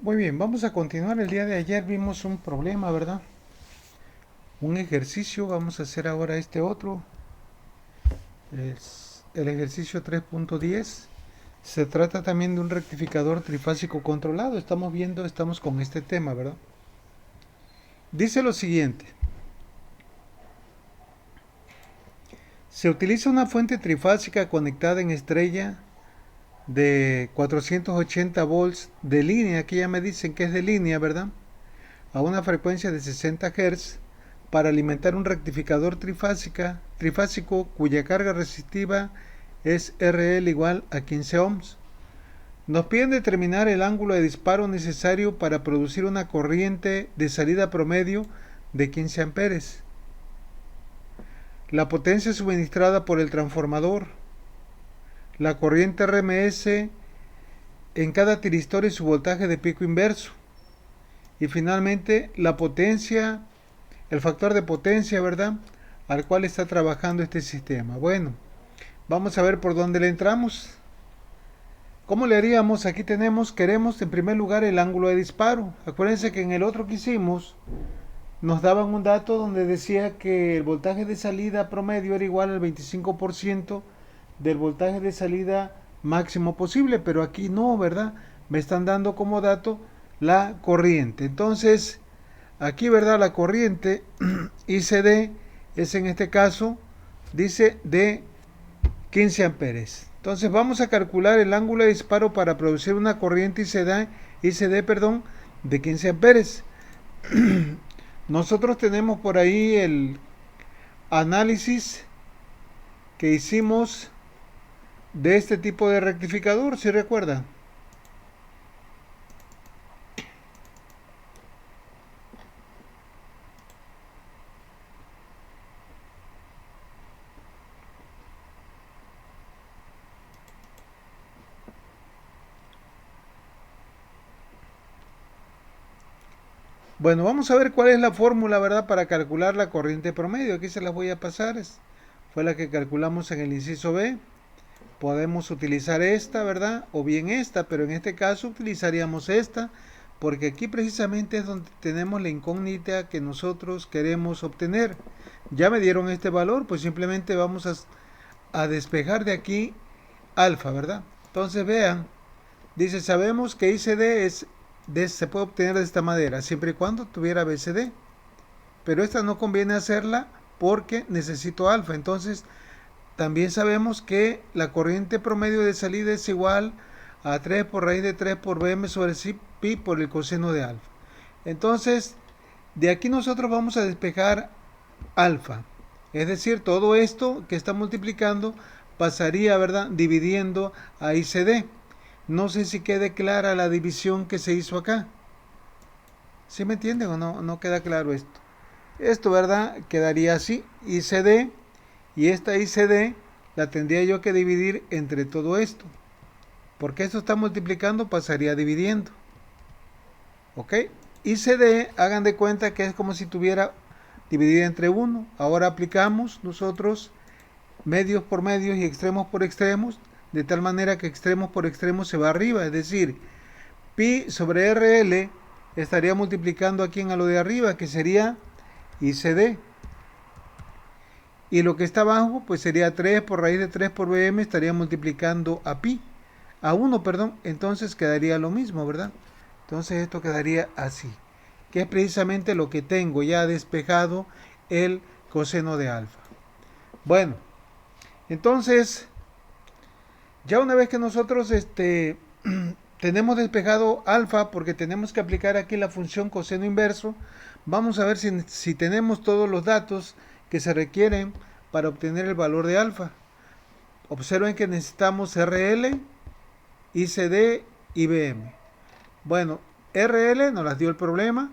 Muy bien, vamos a continuar. El día de ayer vimos un problema, ¿verdad? Un ejercicio, vamos a hacer ahora este otro. Es el ejercicio 3.10. Se trata también de un rectificador trifásico controlado. Estamos con este tema, ¿verdad? Dice lo siguiente. Se utiliza una fuente trifásica conectada en estrella de 480 volts de línea, aquí ya me dicen que es de línea, ¿verdad? A una frecuencia de 60 Hz para alimentar un rectificador trifásico cuya carga resistiva es RL igual a 15 ohms. Nos piden determinar el ángulo de disparo necesario para producir una corriente de salida promedio de 15 amperes. La potencia suministrada por el transformador, la corriente RMS en cada tiristor y su voltaje de pico inverso. Y finalmente la potencia, el factor de potencia, ¿verdad? Al cual está trabajando este sistema. Bueno, vamos a ver por dónde le entramos. ¿Cómo le haríamos? Aquí queremos en primer lugar el ángulo de disparo. Acuérdense que en el otro que hicimos nos daban un dato donde decía que el voltaje de salida promedio era igual al 25% del voltaje de salida máximo posible, pero aquí no, ¿verdad? Me están dando como dato la corriente. Entonces, aquí, ¿verdad? La corriente ICD es en este caso, dice de 15 amperes. Entonces vamos a calcular el ángulo de disparo para producir una corriente ICD, de 15 amperes. Nosotros tenemos por ahí el análisis que hicimos de este tipo de rectificador, si recuerdan. Bueno, vamos a ver cuál es la fórmula, ¿verdad? Para calcular la corriente promedio. Aquí se las voy a pasar. Fue la que calculamos en el inciso B. Podemos utilizar esta, ¿verdad? O bien esta, pero en este caso utilizaríamos esta, porque aquí precisamente es donde tenemos la incógnita que nosotros queremos obtener. Ya me dieron este valor, pues simplemente vamos a despejar de aquí alfa, ¿verdad? Entonces vean, dice, sabemos que ICD se puede obtener de esta manera, siempre y cuando tuviera BCD. Pero esta no conviene hacerla porque necesito alfa. Entonces, también sabemos que la corriente promedio de salida es igual a 3 por raíz de 3 por Bm sobre pi por el coseno de alfa. Entonces, de aquí nosotros vamos a despejar alfa. Es decir, todo esto que está multiplicando pasaría, ¿verdad? Dividiendo a ICD. No sé si quede clara la división que se hizo acá. ¿Sí me entienden o no? No queda claro esto. Esto, ¿verdad? Quedaría así. ICD. Y esta ICD la tendría yo que dividir entre todo esto. Porque esto está multiplicando, pasaría dividiendo. ¿Ok? ICD, hagan de cuenta que es como si tuviera dividida entre 1. Ahora aplicamos nosotros medios por medios y extremos por extremos, de tal manera que extremos por extremos se va arriba. Es decir, pi sobre RL estaría multiplicando aquí en a lo de arriba, que sería ICD. Y lo que está abajo, pues sería 3 por raíz de 3 por Bm, estaría multiplicando a pi, a 1, perdón, entonces quedaría lo mismo, ¿verdad? Entonces esto quedaría así, que es precisamente lo que tengo ya despejado el coseno de alfa. Bueno, entonces, ya una vez que nosotros tenemos despejado alfa, porque tenemos que aplicar aquí la función coseno inverso, vamos a ver si tenemos todos los datos que se requieren para obtener el valor de alfa. Observen que necesitamos RL, ICD y BM. Bueno, RL nos las dio el problema.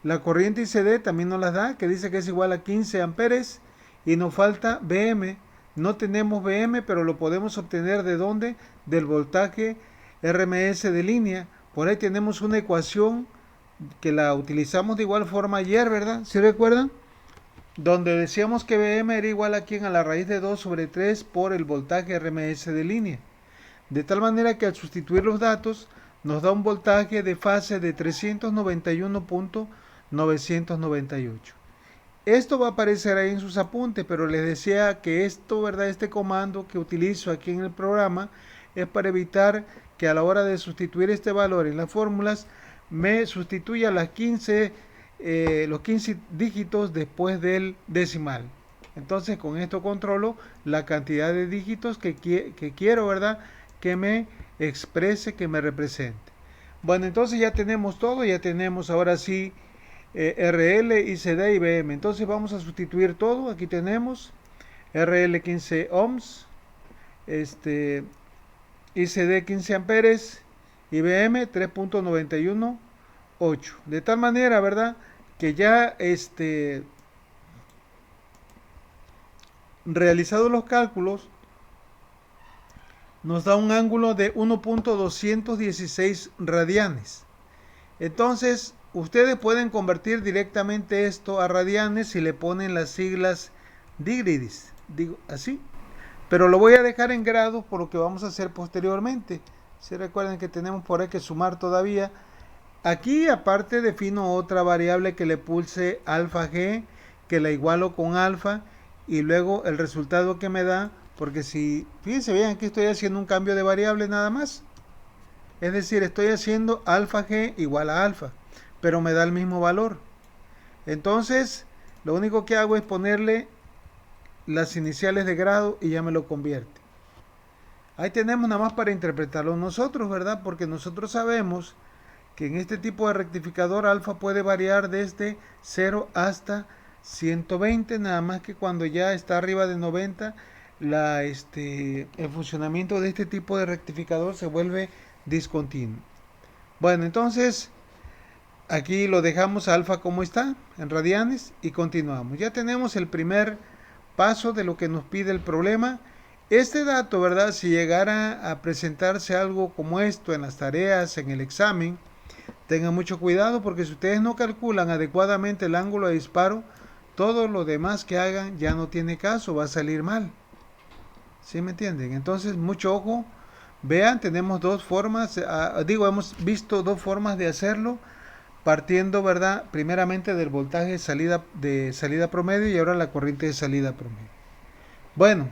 La corriente ICD también nos las da, que dice que es igual a 15 amperes. Y nos falta BM. No tenemos BM, pero lo podemos obtener ¿de dónde? Del voltaje RMS de línea. Por ahí tenemos una ecuación que la utilizamos de igual forma ayer, ¿verdad? ¿Sí recuerdan? Donde decíamos que Bm era igual aquí a la raíz de 2 sobre 3 por el voltaje RMS de línea. De tal manera que al sustituir los datos nos da un voltaje de fase de 391.998. Esto va a aparecer ahí en sus apuntes, pero les decía que esto, ¿verdad? Este comando que utilizo aquí en el programa es para evitar que a la hora de sustituir este valor en las fórmulas me sustituya los 15 dígitos después del decimal. Entonces con esto controlo la cantidad de dígitos que quiero, ¿verdad? Que me exprese, que me represente. Bueno, entonces ya tenemos todo, ya tenemos ahora sí RL, ICD y BM. Entonces vamos a sustituir todo. Aquí tenemos RL 15 ohms, ICD 15 amperes y BM 3.918. De tal manera, ¿verdad? Que ya realizados los cálculos, nos da un ángulo de 1.216 radianes. Entonces, ustedes pueden convertir directamente esto a radianes si le ponen las siglas degrees, digo así. Pero lo voy a dejar en grados por lo que vamos a hacer posteriormente. Si recuerden que tenemos por ahí que sumar todavía. Aquí aparte defino otra variable que le pulse alfa g, que la igualo con alfa, y luego el resultado que me da, porque si, fíjense bien, aquí estoy haciendo un cambio de variable nada más. Es decir, estoy haciendo alfa g igual a alfa, pero me da el mismo valor. Entonces, lo único que hago es ponerle las iniciales de grado y ya me lo convierte. Ahí tenemos nada más para interpretarlo nosotros, ¿verdad? Porque nosotros sabemos que en este tipo de rectificador alfa puede variar desde 0 hasta 120, nada más que cuando ya está arriba de 90, el funcionamiento de este tipo de rectificador se vuelve discontinuo. Bueno, entonces aquí lo dejamos a alfa como está, en radianes, y continuamos. Ya tenemos el primer paso de lo que nos pide el problema. Este dato, ¿verdad? Si llegara a presentarse algo como esto en las tareas, en el examen, tengan mucho cuidado porque si ustedes no calculan adecuadamente el ángulo de disparo, todo lo demás que hagan ya no tiene caso, va a salir mal. ¿Sí me entienden? Entonces, mucho ojo. Vean, tenemos dos formas, hemos visto dos formas de hacerlo, partiendo, ¿verdad? Primeramente del voltaje de salida promedio y ahora la corriente de salida promedio. Bueno,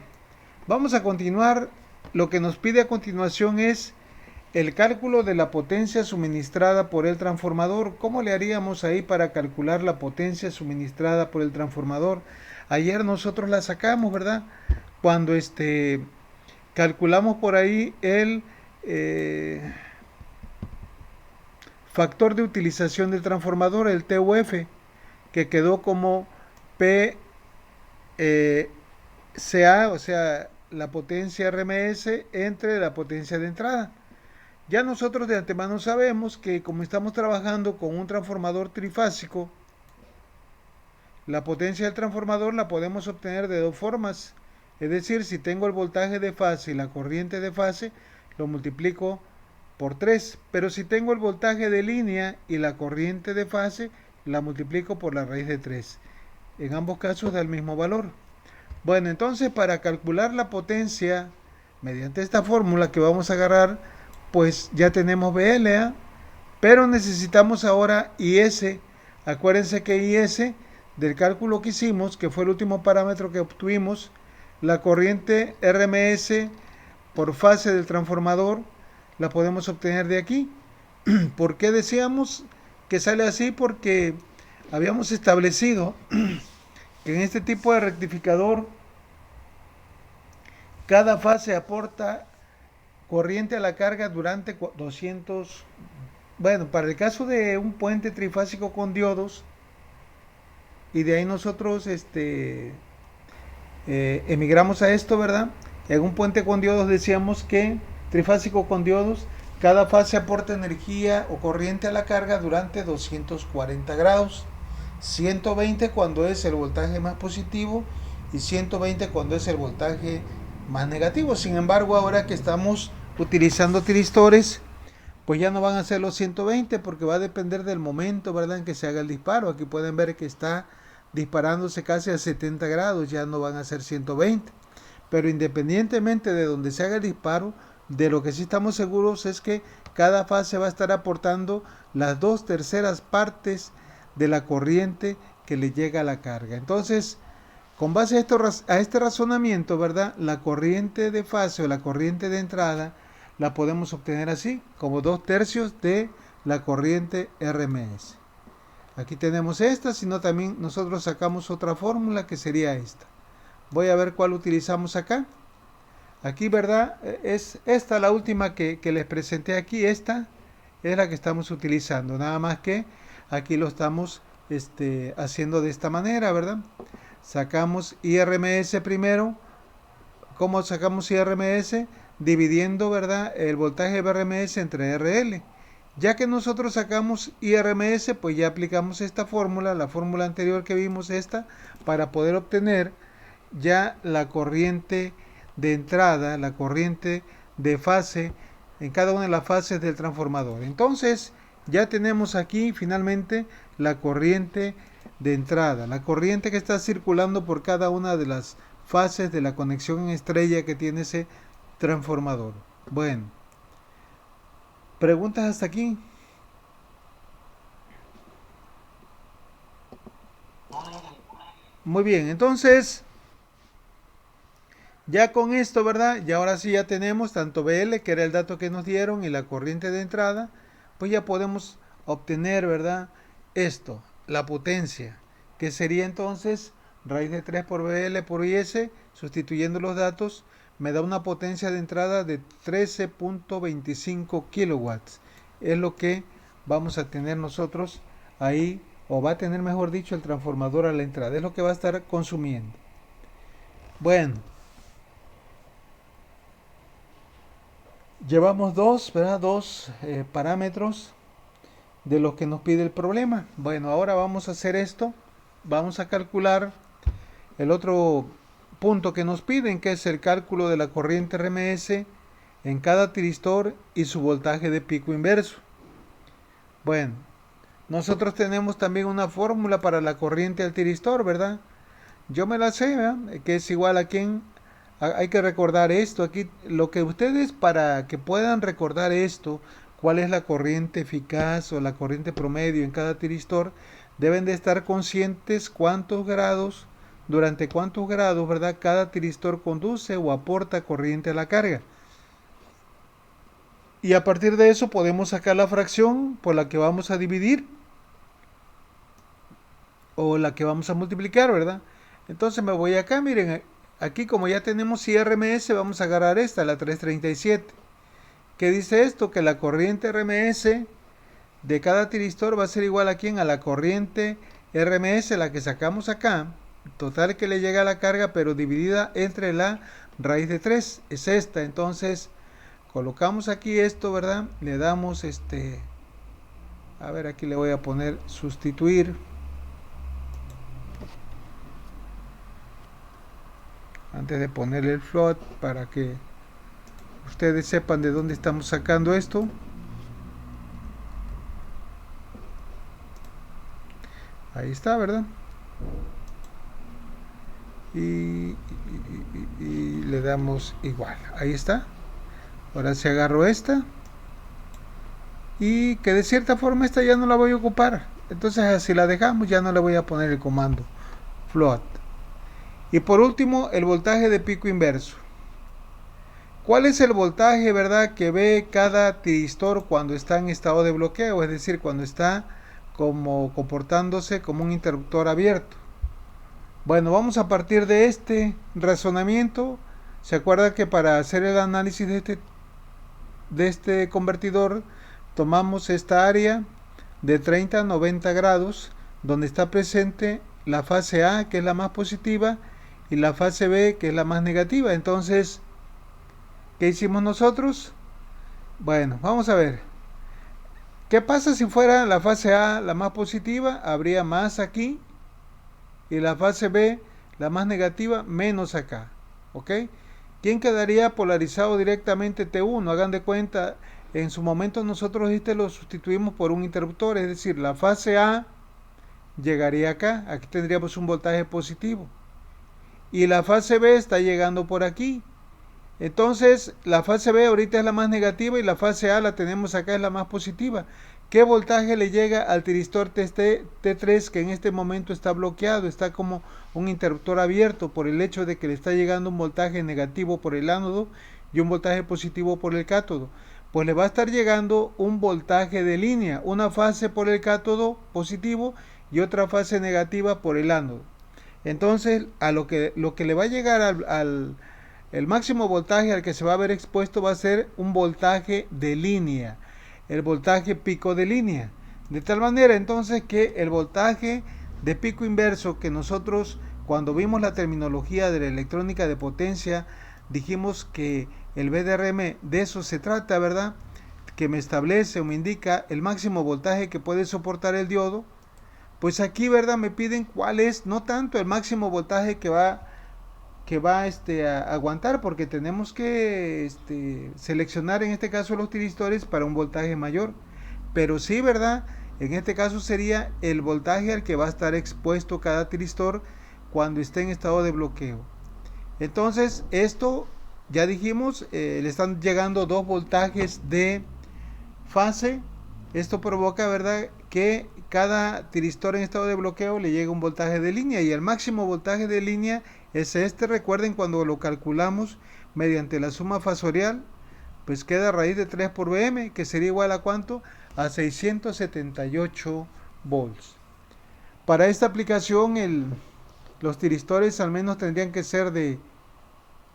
vamos a continuar. Lo que nos pide a continuación es el cálculo de la potencia suministrada por el transformador. ¿Cómo le haríamos ahí para calcular la potencia suministrada por el transformador? Ayer nosotros la sacamos, ¿verdad? Cuando calculamos por ahí el factor de utilización del transformador, el TUF, que quedó como PCA, o sea, la potencia RMS entre la potencia de entrada. Ya nosotros de antemano sabemos que como estamos trabajando con un transformador trifásico, la potencia del transformador la podemos obtener de dos formas. Es decir, si tengo el voltaje de fase y la corriente de fase, lo multiplico por 3. Pero si tengo el voltaje de línea y la corriente de fase, la multiplico por la raíz de 3. En ambos casos da el mismo valor. Bueno, entonces para calcular la potencia, mediante esta fórmula que vamos a agarrar, pues ya tenemos BLA, pero necesitamos ahora IS. Acuérdense que IS, del cálculo que hicimos, que fue el último parámetro que obtuvimos, la corriente RMS por fase del transformador, la podemos obtener de aquí. ¿Por qué decíamos que sale así? Porque habíamos establecido que en este tipo de rectificador cada fase aporta corriente a la carga durante 200. Bueno, para el caso de un puente trifásico con diodos, y de ahí nosotros emigramos a esto, ¿verdad? En un puente con diodos decíamos que trifásico con diodos, cada fase aporta energía o corriente a la carga durante 240 grados, 120 cuando es el voltaje más positivo y 120 cuando es el voltaje más negativo. Sin embargo, ahora que estamos utilizando tiristores, pues ya no van a ser los 120 porque va a depender del momento, ¿verdad?, en que se haga el disparo. Aquí pueden ver que está disparándose casi a 70 grados, ya no van a ser 120. Pero independientemente de donde se haga el disparo, de lo que sí estamos seguros es que cada fase va a estar aportando las 2/3 partes de la corriente que le llega a la carga. Entonces, con base a este razonamiento, ¿verdad? La corriente de fase o la corriente de entrada la podemos obtener así, como 2/3 de la corriente RMS. Aquí tenemos esta, sino también nosotros sacamos otra fórmula que sería esta. Voy a ver cuál utilizamos acá. Aquí, ¿verdad? Es esta la última que les presenté aquí. Esta es la que estamos utilizando. Nada más que aquí lo estamos haciendo de esta manera, ¿verdad? Sacamos IRMS primero. ¿Cómo sacamos IRMS? Dividiendo, ¿verdad?, el voltaje de RMS entre RL. Ya que nosotros sacamos IRMS, pues ya aplicamos esta fórmula, la fórmula anterior que vimos, esta, para poder obtener ya la corriente de entrada, la corriente de fase en cada una de las fases del transformador. Entonces ya tenemos aquí finalmente la corriente de entrada, la corriente que está circulando por cada una de las fases de la conexión en estrella que tiene ese transformador. Bueno, ¿preguntas hasta aquí? Muy bien, entonces ya con esto, ¿verdad? Y ahora sí ya tenemos tanto BL, que era el dato que nos dieron, y la corriente de entrada, pues ya podemos obtener, ¿verdad? Esto, la potencia, que sería entonces raíz de 3 por BL por IS, sustituyendo los datos, me da una potencia de entrada de 13.25 kilowatts. Es lo que vamos a tener nosotros ahí, o va a tener, mejor dicho, el transformador a la entrada. Es lo que va a estar consumiendo. Bueno, llevamos dos, ¿verdad? Dos parámetros de los que nos pide el problema. Bueno, ahora vamos a hacer esto. Vamos a calcular el otro punto que nos piden, que es el cálculo de la corriente RMS en cada tiristor y su voltaje de pico inverso. Bueno, nosotros tenemos también una fórmula para la corriente al tiristor, ¿verdad? Yo me la sé, ¿verdad? Que es igual a quien... Hay que recordar esto aquí, lo que ustedes, para que puedan recordar esto, cuál es la corriente eficaz o la corriente promedio en cada tiristor, deben de estar conscientes durante cuántos grados, ¿verdad?, cada tiristor conduce o aporta corriente a la carga. Y a partir de eso podemos sacar la fracción por la que vamos a dividir o la que vamos a multiplicar, ¿verdad? Entonces me voy acá, miren, aquí como ya tenemos IRMS, vamos a agarrar esta, la 337. ¿Qué dice esto? Que la corriente RMS de cada tiristor va a ser igual a ¿quién? A la corriente RMS, la que sacamos acá, total que le llega a la carga, pero dividida entre la raíz de 3, es esta. Entonces colocamos aquí esto, ¿verdad? Le damos a ver, aquí le voy a poner sustituir. Antes de ponerle el float, para que ustedes sepan de dónde estamos sacando esto. Ahí está, ¿verdad? Y le damos igual. Ahí está. Ahora si agarro esta, y que de cierta forma esta ya no la voy a ocupar. Entonces así la dejamos, ya no le voy a poner el comando float. Y por último, el voltaje de pico inverso. ¿Cuál es el voltaje, verdad, que ve cada tiristor cuando está en estado de bloqueo? Es decir, cuando está comportándose como un interruptor abierto. Bueno, vamos a partir de este razonamiento. ¿Se acuerda que para hacer el análisis de este convertidor tomamos esta área de 30 a 90 grados, donde está presente la fase A, que es la más positiva, y la fase B, que es la más negativa? Entonces, ¿qué hicimos nosotros? Bueno, vamos a ver. ¿Qué pasa si fuera la fase A la más positiva? Habría más aquí, y la fase B, la más negativa, menos acá. ¿Ok? ¿Quién quedaría polarizado directamente? T1. Hagan de cuenta, en su momento nosotros lo sustituimos por un interruptor, es decir, la fase A llegaría acá. Aquí tendríamos un voltaje positivo. Y la fase B está llegando por aquí. Entonces, la fase B ahorita es la más negativa y la fase A la tenemos acá, es la más positiva. ¿Qué voltaje le llega al tiristor T3 que en este momento está bloqueado? Está como un interruptor abierto por el hecho de que le está llegando un voltaje negativo por el ánodo y un voltaje positivo por el cátodo. Pues le va a estar llegando un voltaje de línea, una fase por el cátodo positivo y otra fase negativa por el ánodo. Entonces, lo que le va a llegar el máximo voltaje al que se va a ver expuesto va a ser un voltaje de línea, el voltaje pico de línea. De tal manera entonces que el voltaje de pico inverso que nosotros cuando vimos la terminología de la electrónica de potencia dijimos que el VDRM de eso se trata, ¿verdad? Que me establece o me indica el máximo voltaje que puede soportar el diodo. Pues aquí, ¿verdad? Me piden cuál es, no tanto el máximo voltaje que va a aguantar, porque tenemos que seleccionar en este caso los tiristores para un voltaje mayor, pero sí, ¿verdad? En este caso sería el voltaje al que va a estar expuesto cada tiristor cuando esté en estado de bloqueo. Entonces esto ya dijimos, le están llegando dos voltajes de fase. Esto provoca, ¿verdad?, que cada tiristor en estado de bloqueo le llega un voltaje de línea y el máximo voltaje de línea es este. Recuerden cuando lo calculamos mediante la suma fasorial, pues queda raíz de 3 por Vm, que sería igual a ¿cuánto? A 678 volts. Para esta aplicación los tiristores al menos tendrían que ser de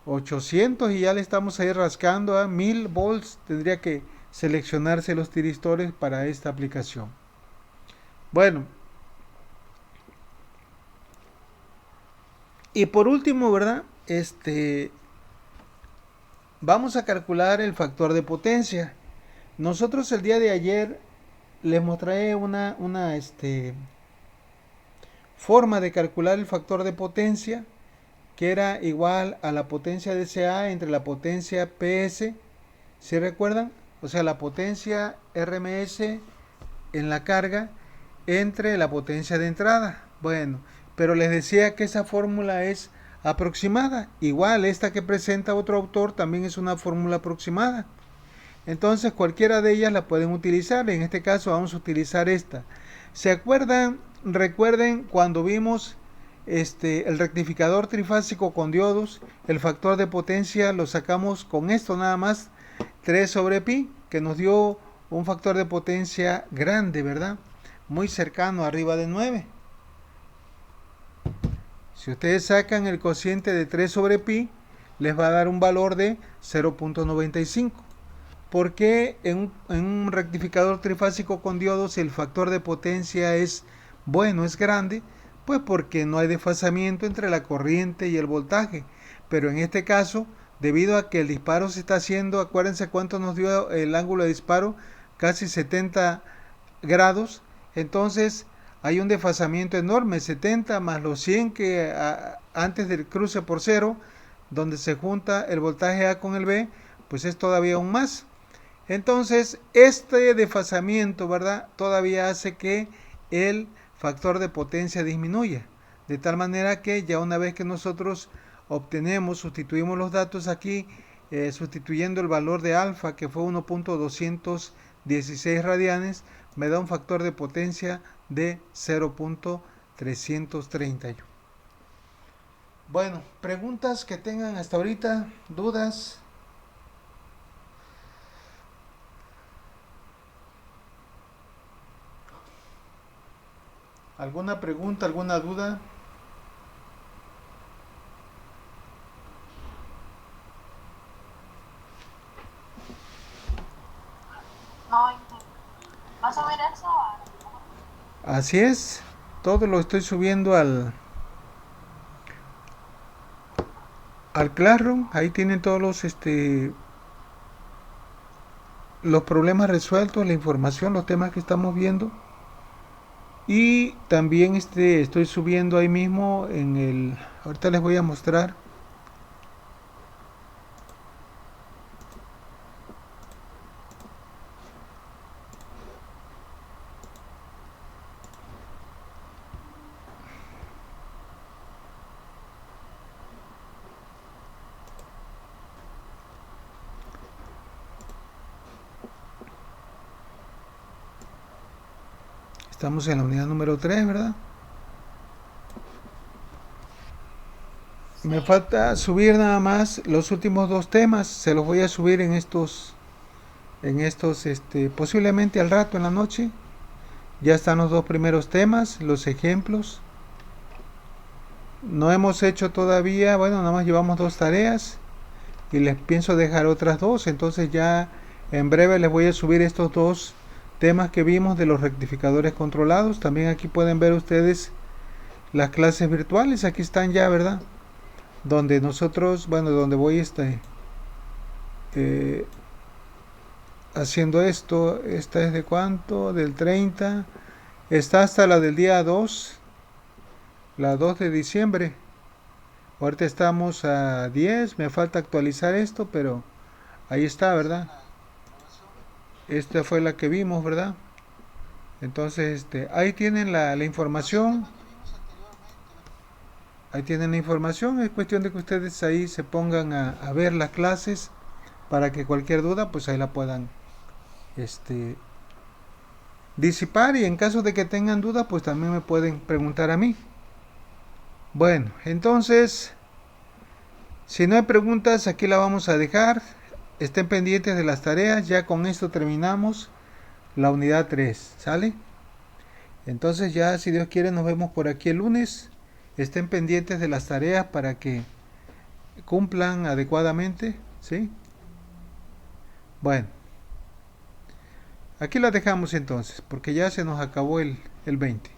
800 y ya le estamos ahí rascando a 1000 volts. Tendría que seleccionarse los tiristores para esta aplicación. Bueno, y por último, ¿verdad? Vamos a calcular el factor de potencia. Nosotros el día de ayer les mostré una forma de calcular el factor de potencia que era igual a la potencia de CA entre la potencia PS, ¿sí recuerdan? O sea, la potencia RMS en la carga entre la potencia de entrada. Bueno, pero les decía que esa fórmula es aproximada. Igual esta que presenta otro autor también es una fórmula aproximada. Entonces cualquiera de ellas la pueden utilizar. En este caso vamos a utilizar esta. ¿Se acuerdan? Recuerden cuando vimos el rectificador trifásico con diodos, el factor de potencia lo sacamos con esto nada más, 3 sobre pi, que nos dio un factor de potencia grande, ¿verdad? Muy cercano, arriba de 9. Si ustedes sacan el cociente de 3 sobre pi, les va a dar un valor de 0.95. ¿Por qué en un rectificador trifásico con diodos el factor de potencia es bueno, es grande? Pues porque no hay desfasamiento entre la corriente y el voltaje. Pero en este caso, debido a que el disparo se está haciendo, acuérdense cuánto nos dio el ángulo de disparo, casi 70 grados, entonces hay un desfasamiento enorme, 70 más los 100 que antes del cruce por cero, donde se junta el voltaje A con el B, pues es todavía aún más. Entonces, este desfasamiento, ¿verdad?, todavía hace que el factor de potencia disminuya. De tal manera que ya una vez que nosotros obtenemos, sustituimos los datos aquí, sustituyendo el valor de alfa, que fue 1.216 radianes, me da un factor de potencia de 0.331. Bueno, preguntas que tengan hasta ahorita, dudas. ¿Alguna pregunta, alguna duda? No, ¿vas a ver eso? Así es, todo lo estoy subiendo al Classroom. Ahí tienen todos los problemas resueltos, la información, los temas que estamos viendo. Y también estoy subiendo ahí mismo ahorita les voy a mostrar. Estamos en la unidad número 3, ¿verdad? Me Sí. falta subir nada más los últimos dos temas. Se los voy a subir posiblemente al rato en la noche. Ya están los dos primeros temas, los ejemplos. No hemos hecho todavía, bueno, nada más llevamos dos tareas y les pienso dejar otras dos. Entonces ya en breve les voy a subir estos dos temas que vimos de los rectificadores controlados. También aquí pueden ver ustedes las clases virtuales. Aquí están ya, ¿verdad? Donde nosotros, bueno, donde voy eh, haciendo esto. Esta es de cuánto, del 30. Está hasta la del día 2, la 2 de diciembre. Ahorita estamos a 10, me falta actualizar esto, pero ahí está, ¿verdad? Esta fue la que vimos, ¿verdad? Entonces, ahí tienen la información. Ahí tienen la información. Es cuestión de que ustedes ahí se pongan a ver las clases para que cualquier duda, pues ahí la puedan este, disipar. Y en caso de que tengan dudas, pues también me pueden preguntar a mí. Bueno, entonces, si no hay preguntas, aquí la vamos a dejar. Estén pendientes de las tareas. Ya con esto terminamos la unidad 3. ¿Sale? Entonces ya, si Dios quiere, nos vemos por aquí el lunes. Estén pendientes de las tareas para que cumplan adecuadamente. ¿Sí? Bueno, aquí las dejamos entonces, porque ya se nos acabó el 20.